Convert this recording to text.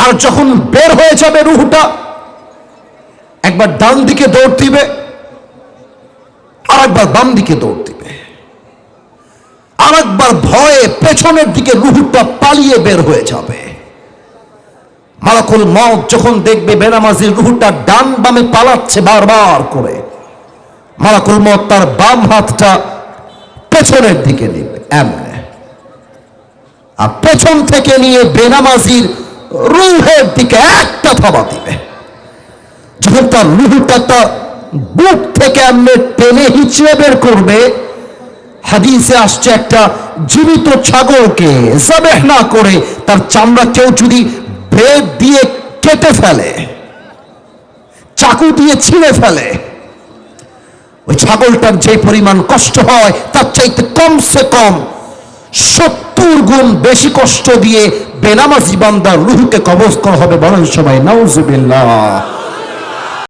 আর যখন বের হয়ে যাবে রুহটা, একবার ডান দিকে দৌড় দিবে আর একবার বাম দিকে দৌড় দিবে, আর একবার ভয়ে পেছনের দিকে রুহটা পালিয়ে বের হয়ে যাবে। মালাকুল মউত যখন দেখবে বেনামাজির রুহটা ডান বামে পালাচ্ছে বারবার করে, মালাকুল মউত তার বাম হাতটা পেছনের দিকে নেবে এমনে, আর পেছন থেকে নিয়ে বেনামাজির রুহের দিকে একটা থাবা দিবে। যখন তার রুহটা তার বুক থেকে এমনি টেনে হিচড়ে বের করবে, হাদিসে আসছে একটা জীবিত ছাগলকে যাবেহ না করে তার চামড়া কেউ যদি ব্লেড দিয়ে কেটে ফেলে, চাকু দিয়ে ছিঁড়ে ফেলে, ওই ছাগলটার যে পরিমাণ কষ্ট হয় তার চাইতে কমসে কম 70 গুণ বেশি কষ্ট দিয়ে বেনামাজি বান্দার রুহকে কবজ করা হবে। বলেন সবাই নাউজুবিল্লাহ।